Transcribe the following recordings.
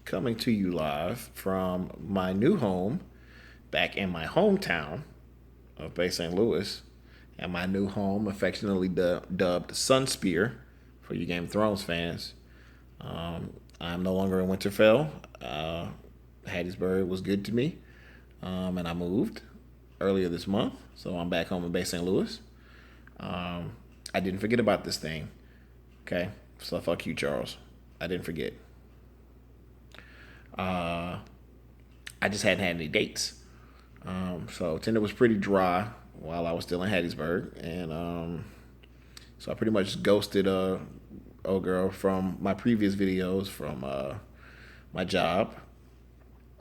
coming to you live from my new home back in my hometown of Bay St. Louis, and my new home, affectionately dubbed Sunspear for you Game of Thrones fans. I'm no longer in Winterfell. Hattiesburg was good to me, and I moved earlier this month, so I'm back home in Bay St. Louis. I didn't forget about this thing. Okay, so fuck you, Charles. I didn't forget. Uh, I just hadn't had any dates. So Tinder was pretty dry while I was still in Hattiesburg, and so I pretty much ghosted a old girl from my previous videos from my job.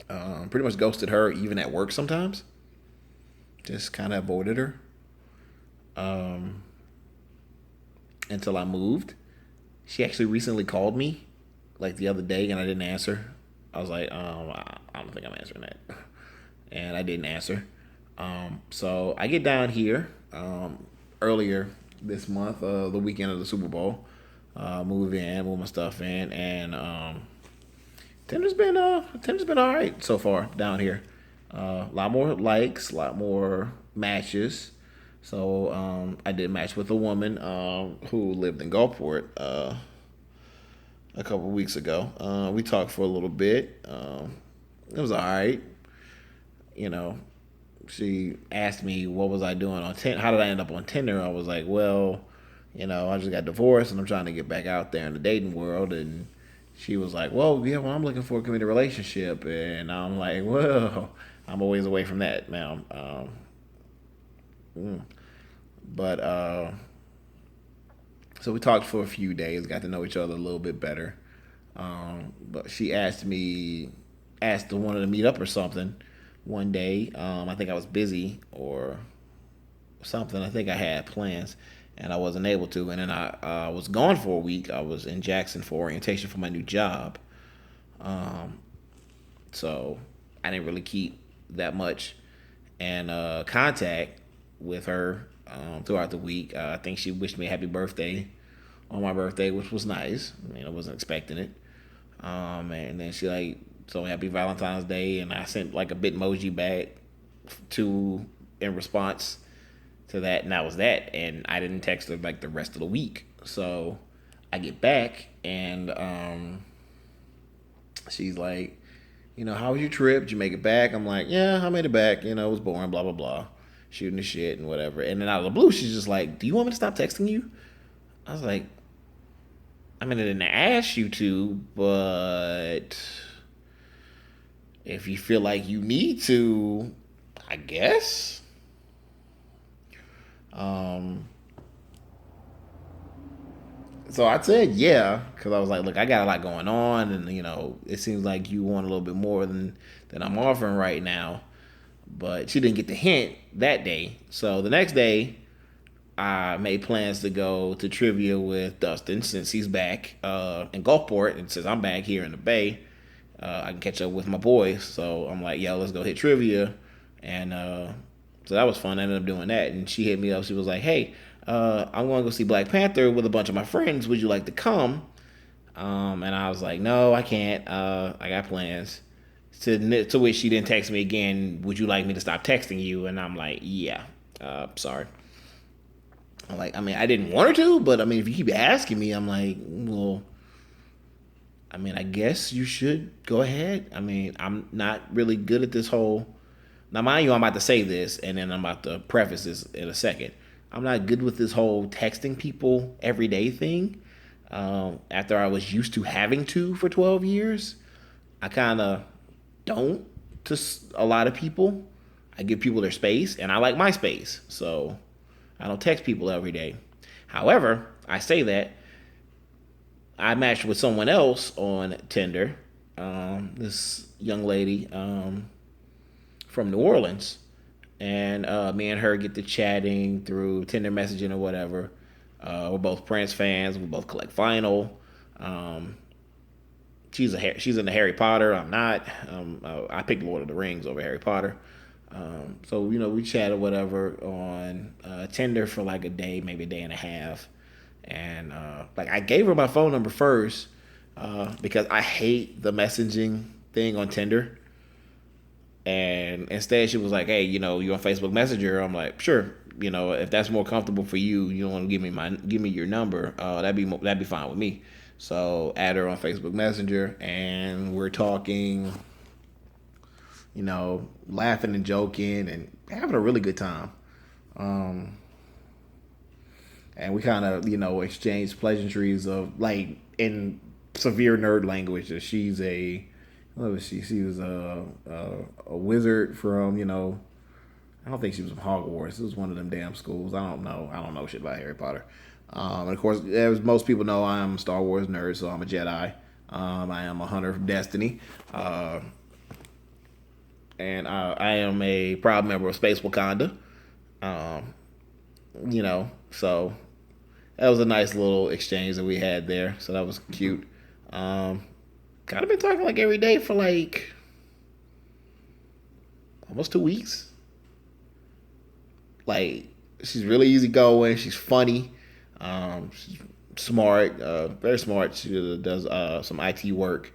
Pretty much ghosted her even at work sometimes. Just kind of avoided her um, until I moved. She actually recently called me like the other day, and I didn't answer. I was like, I don't think I'm answering that, and I didn't answer. So I get down here earlier this month, the weekend of the Super Bowl. Move my stuff in, and Tinder's been all right so far down here. A lot more likes, a lot more matches. So I did match with a woman who lived in Gulfport a couple weeks ago. We talked for a little bit. It was all right. You know, she asked me what was I doing on Tinder. How did I end up on Tinder? I was like, well, I just got divorced and I'm trying to get back out there in the dating world. And she was like, well, yeah, well, I'm looking for a committed relationship. And I'm like, well, I'm a ways away from that now. Mm. But so we talked for a few days, got to know each other a little bit better. But she asked to wanted to meet up or something one day. I think I was busy or something. I think I had plans and I wasn't able to. And then I was gone for a week. I was in Jackson for orientation for my new job. Um, so I didn't really keep that much and contact with her throughout the week. I think she wished me a happy birthday on my birthday, which was nice. I mean, I wasn't expecting it. And then she like, so happy Valentine's Day, and I sent like a Bitmoji back to in response to that, and that was that. And I didn't text her like the rest of the week. So I get back, and she's like, how was your trip? Did you make it back? I'm like, yeah, I made it back. It was boring, blah blah blah, shooting the shit and whatever. And then out of the blue, she's just like, do you want me to stop texting you? I was like, I mean, I didn't ask you to, but if you feel like you need to, I guess. Um, so I said yeah, because I was like, look, I got a lot going on, and it seems like you want a little bit more than I'm offering right now. But she didn't get the hint that day. So the next day, I made plans to go to trivia with Dustin since he's back in Gulfport, and since I'm back here in the Bay, I can catch up with my boys. So I'm like, yo, let's go hit trivia, and so that was fun. I ended up doing that, and she hit me up. She was like, hey, I'm going to go see Black Panther with a bunch of my friends. Would you like to come? And I was like, no, I can't. I got plans. To which she didn't text me again. Would you like me to stop texting you? And I'm like, yeah. Sorry. I'm like, I mean, I didn't want her to, but I mean, if you keep asking me, I'm like, well, I mean, I guess you should go ahead. I mean, I'm not really good at this whole. Now, mind you, I'm about to say this, and then I'm about to preface this in a second. I'm not good with this whole texting people every day thing. After I was used to having to for 12 years, I kind of don't to a lot of people. I give people their space, and I like my space. So I don't text people every day. However, I say that I matched with someone else on Tinder. This young lady from New Orleans, and me and her get to chatting through Tinder messaging or whatever. We're both Prince fans. We both collect vinyl. Um, she's into Harry Potter. I'm not. I picked Lord of the Rings over Harry Potter. So we chat or whatever on Tinder for like a day, maybe a day and a half, and like I gave her my phone number first because I hate the messaging thing on Tinder. And instead, she was like, "Hey, you on Facebook Messenger?" I'm like, "Sure. If that's more comfortable for you, you don't want to give me your number. That'd be fine with me." So add her on Facebook Messenger, and we're talking, laughing and joking and having a really good time. Um, and we kind of, exchanged pleasantries of like in severe nerd language. That she's a what was she? She was a wizard from, I don't think she was from Hogwarts. It was one of them damn schools. I don't know. I don't know shit about Harry Potter. And of course, as most people know, I am a Star Wars nerd, so I'm a Jedi. I am a hunter from Destiny. And I am a proud member of Space Wakanda. Um, so that was a nice little exchange that we had there. So that was cute. Um, Kind of been talking like every day for like almost 2 weeks. Like she's really easygoing. She's funny. She's smart. Very smart. She does some IT work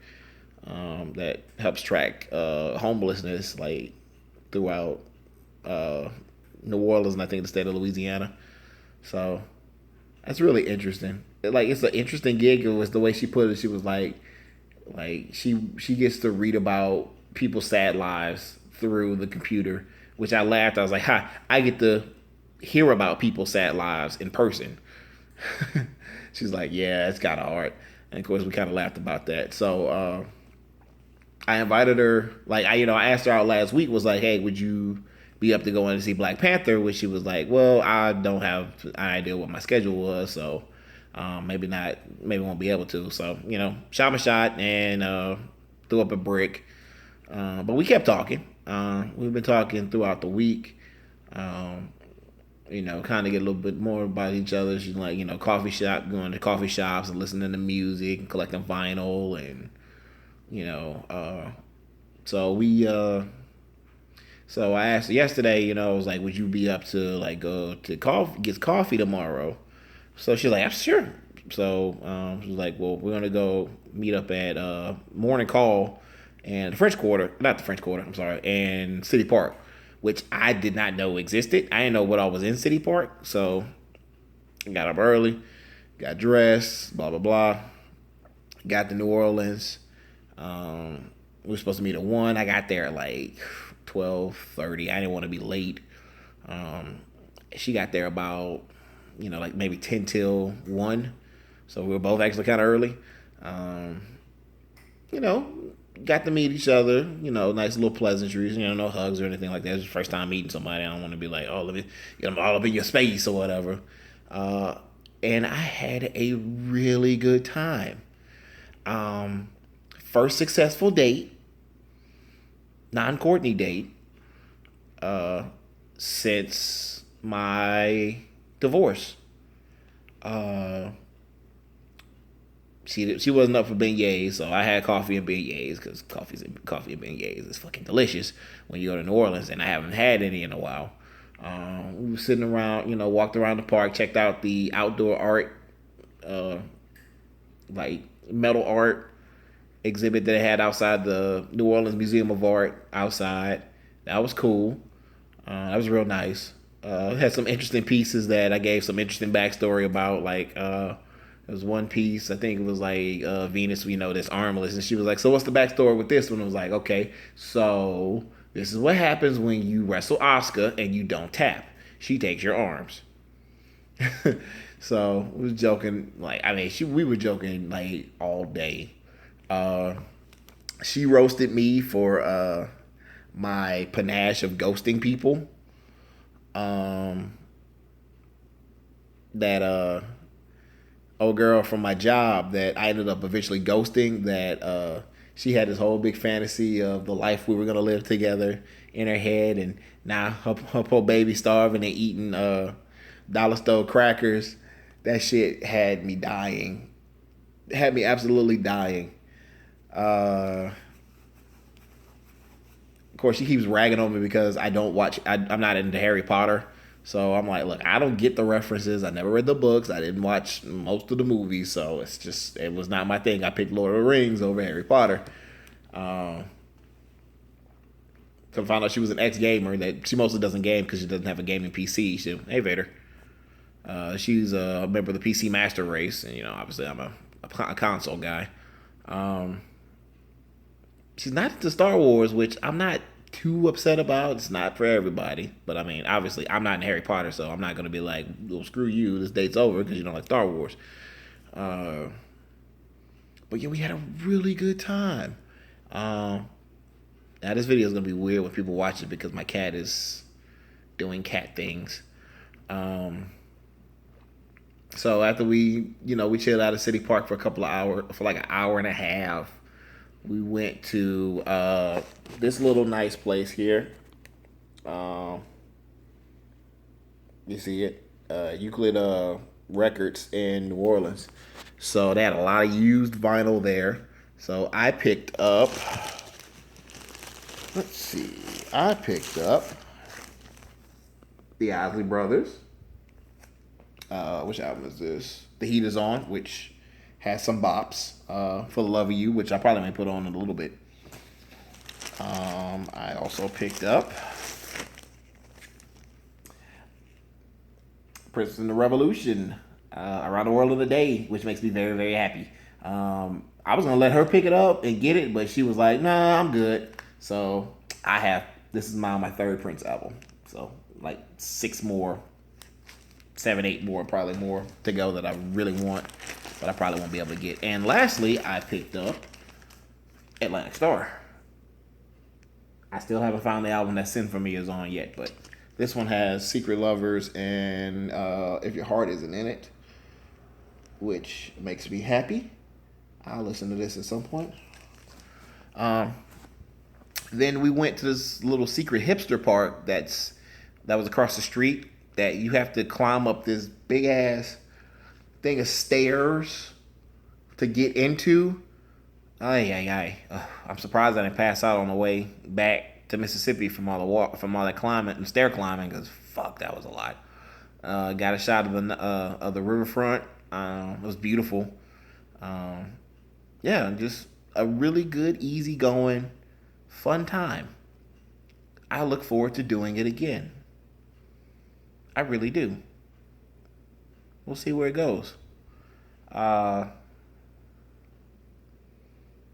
that helps track homelessness like throughout uh, New Orleans and I think the state of Louisiana. So that's really interesting. Like it's an interesting gig. It was the way she put it. She was like she gets to read about people's sad lives through the computer, which I laughed. I was like, "Ha! I get to hear about people's sad lives in person." She's like, "Yeah, it's kind of hard," and of course we kind of laughed about that. So I invited her. Like I asked her out last week. Was like, "Hey, would you be up to going to see Black Panther?" Which she was like, "Well, I don't have an idea what my schedule was, so maybe not. Maybe won't be able to." So shot my shot and threw up a brick. But we kept talking. We've been talking throughout the week. Um, kind of get a little bit more about each other. She's like, coffee shop, going to coffee shops and listening to music and collecting vinyl and you know. So we so I asked her yesterday, I was like, would you be up to like go to get coffee tomorrow? So she's like, I'm sure. So she was like, well, we're gonna go meet up at Morning Call and the French Quarter, not the French Quarter, I'm sorry, and City Park, which I did not know existed. I didn't know what all was in City Park, so I got up early, got dressed, blah blah blah, got to New Orleans. We were supposed to meet at 1. I got there at like 12:30. I didn't want to be late. Um, she got there about like maybe 10 till 1. So we were both actually kind of early. Um, you know, got to meet each other. Nice little pleasantries. No hugs or anything like that. It's the first time meeting somebody. I don't want to be like, oh, let me get them all up in your space or whatever. Uh, and I had a really good time. Um, First successful date, non-Courtney date, uh, since my divorce. Uh, she wasn't up for beignets, so I had coffee and beignets because coffee and beignets is fucking delicious when you go to New Orleans, and I haven't had any in a while. We were sitting around, walked around the park, checked out the outdoor art, uh, like metal art exhibit that they had outside the New Orleans Museum of Art outside. That was cool. That was real nice. Had some interesting pieces that I gave some interesting backstory about. Like, there was one piece, I think it was like Venus, that's armless. And she was like, so what's the backstory with this one? I was like, okay, so this is what happens when you wrestle Asuka and you don't tap. She takes your arms. So we was joking, we were joking like all day. Uh, she roasted me for my panache of ghosting people. Um, that old girl from my job that I ended up eventually ghosting. That she had this whole big fantasy of the life we were gonna live together in her head, and now her poor baby starving and eating dollar store crackers. That shit had me dying. Had me absolutely dying. Of course, she keeps ragging on me because I don't watch. I'm not into Harry Potter, So I'm like, look, I don't get the references. I never read the books. I didn't watch most of the movies, so it was not my thing. I picked Lord of the Rings over Harry Potter. Uh, to find out she was an ex gamer that she mostly doesn't game because she doesn't have a gaming PC. Hey Vader, she's a member of the PC Master Race, and obviously I'm a console guy. Um, she's not into Star Wars, which I'm not too upset about. It's not for everybody, but I mean, obviously, I'm not in Harry Potter, so I'm not gonna be like, "Well, screw you, this date's over" because you don't like Star Wars. Uh, but yeah, we had a really good time. Um, Now this video is gonna be weird when people watch it because my cat is doing cat things. Um, so after we chilled out at City Park for a couple of hours, for like an hour and a half. We went to this little nice place here. Um, you see it, Euclid Records in New Orleans. So they had a lot of used vinyl there. So I picked up. Let's see. I picked up the Isley Brothers. Which album is this? The Heat Is On, which has some bops. For the Love of You, which I probably may put on in a little bit. I also picked up Princess and the Revolution, Around the World in a Day, which makes me very, very happy. I was gonna let her pick it up and get it, but she was like, "Nah, I'm good." So this is my third Prince album. So like 6 more, 7, 8 more, probably more to go that I really want, but I probably won't be able to get. And lastly, I picked up Atlantic Star. I still haven't found the album that Sin For Me is on yet, but this one has Secret Lovers and If Your Heart Isn't In It, which makes me happy. I'll listen to this at some point. Then we went to this little secret hipster park that was across the street that you have to climb up this big ass thing of stairs to get into. Ay, ay, ay. I'm surprised I didn't pass out on the way back to Mississippi from all that climbing and stair climbing, because fuck, that was a lot. Got a shot of the riverfront. It was beautiful. Yeah, just a really good, easy going, fun time. I look forward to doing it again. I really do. We'll see where it goes.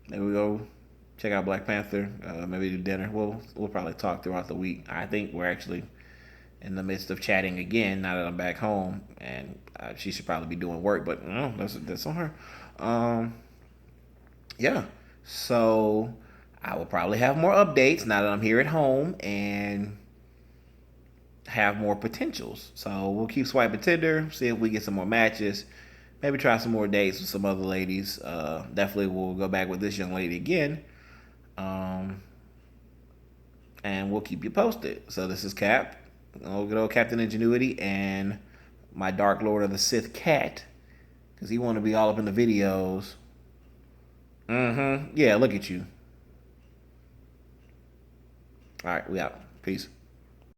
Maybe we go check out Black Panther. Maybe do dinner. We'll probably talk throughout the week. I think we're actually in the midst of chatting again now that I'm back home, and she should probably be doing work, but no, that's on her. Yeah. So I will probably have more updates now that I'm here at home and have more potentials. So we'll keep swiping Tinder, see if we get some more matches. Maybe try some more dates with some other ladies. Definitely we'll go back with this young lady again. And we'll keep you posted. So this is Cap, good old Captain Ingenuity, and my Dark Lord of the Sith cat, because he want to be all up in the videos. Yeah, look at you. All right, we out. Peace.